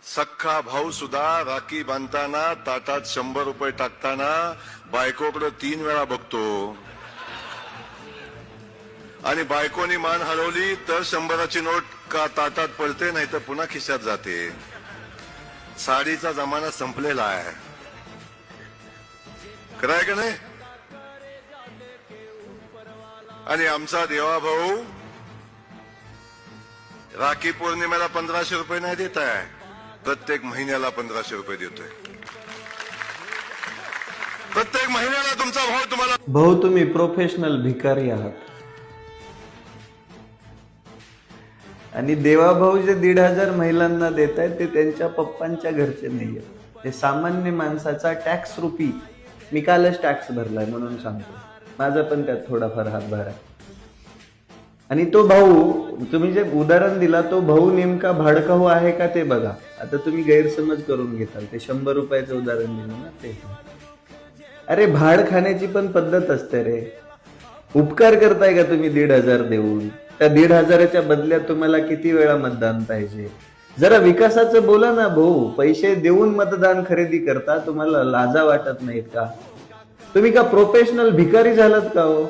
सख्खा भाऊ सुद्धा राखी बांधताना ताटात 100 रुपये टाकताना बायकोकडे 3 वेळा बघतो आणि बायकोनी मान हलवली तर 100ची नोट का ताटात पडते, नाही तर पुन्हा खिशात जाते. साडीचा जमाना संपलेला आहे. खरं आहे का नाही? आणि आमचा देवा भाऊ राखी पौर्णिमेला 1500 रुपये नाही देत आहे, प्रत्येक महिन्याला 1500 रुपये देतोय. प्रत्येक महिन्याला तुमचा भाऊ तुम्हाला. भाऊ तुम्ही प्रोफेशनल भिकारी आहात. आणि देवाभाऊ जे 1500 महिलांना देत आहेत ते त्यांच्या पप्पांच्या घरचे नाहीये, ते सामान्य माणसाचा टॅक्स रुपी. मी कालच टॅक्स भरलाय म्हणून सांगतो, माझा पण त्यात थोडाफार हातभार आहे. आणि तो भाऊ तुम्ही जे उदाहरण दिला तो भाऊ नेमका भाडकाऊ आहे का ते बघा. आता तुम्ही गैरसमज करून घेताल, ते 100 रुपयाचं उदाहरण दिलं ना ते. अरे भाड खाण्याची पण पद्धत असते रे. उपकार करताय का तुम्ही 1500 देऊन? त्या 1500च्या बदल्यात तुम्हाला किती वेळा मतदान पाहिजे? जरा विकासाचं बोला ना भाऊ. पैसे देऊन मतदान खरेदी करता, तुम्हाला लाजा वाटत नाहीत का? तुम्ही का प्रोफेशनल भिकारी झालात का हो?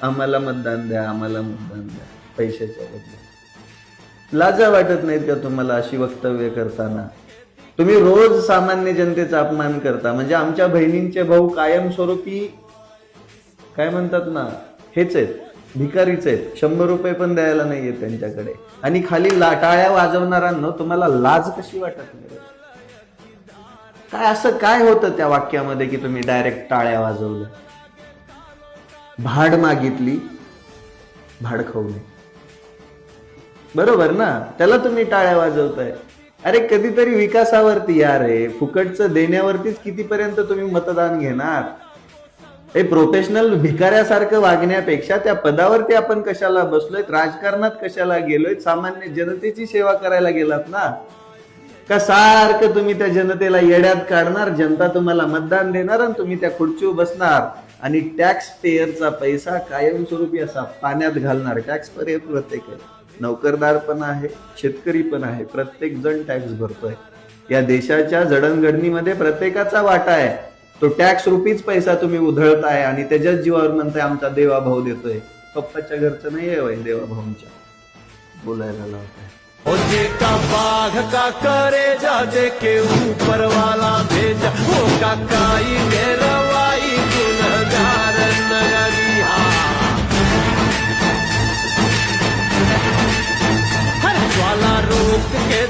आम्हाला मतदान द्या, आम्हाला मतदान द्या पैशाच्या बदल्यात. लाजा वाटत नाहीत का तुम्हाला अशी वक्तव्य करताना? तुम्ही रोज सामान्य जनतेचा अपमान करता. म्हणजे आमच्या बहिणींचे भाऊ कायमस्वरूपी काय म्हणतात ना, हेच आहेत, भिकारीच आहेत. 100 रुपये पण द्यायला नाहीये त्यांच्याकडे. आणि खाली टाळ्या वाजवणाऱ्यांना तुम्हाला लाज कशी वाटत नाही? काय असं काय होतं त्या वाक्यामध्ये की तुम्ही डायरेक्ट टाळ्या वाजवल्या? भाड मागितली, भाड खाऊ नये, बरोबर ना? त्याला तुम्ही टाळ्या वाजवताय. अरे कधीतरी विकासावरती या रे. फुकटचं देण्यावरतीच कितीपर्यंत तुम्ही मतदान घेणार? हे प्रोफेशनल भिकाऱ्यासारखं वागण्यापेक्षा त्या पदावरती आपण कशाला बसलोय, राजकारणात कशाला गेलोय? सामान्य जनतेची सेवा करायला गेलात ना. का सारखं तुम्ही त्या जनतेला येड्यात काढणार, जनता तुम्हाला मतदान देणार आणि तुम्ही त्या खुर्चीवर बसणार आणि टॅक्स पेयरचा पैसा कायमस्वरूपी असा पाण्यात घालणार. टॅक्स पेयर प्रत्येक आहे, नोकरदार पण आहे, शेतकरी पण आहे, प्रत्येक जण टॅक्स भरतोय. या देशाच्या जडणघडणीमध्ये प्रत्येकाचा वाटा आहे. तो टॅक्स रुपीच पैसा तुम्ही उधळताय आणि त्याच्याच जीवावर म्हणताय आमचा देवा भाऊ देतोय. पप्पाच्या घरचं नाही आहे देवा भाऊंच्या. बोलायला लावताय. का बाघ का करे जाते के ऊपर वाला भेजा हो का काई मेरवाई गुनहगार नगरिया हर ज्वाला रोक के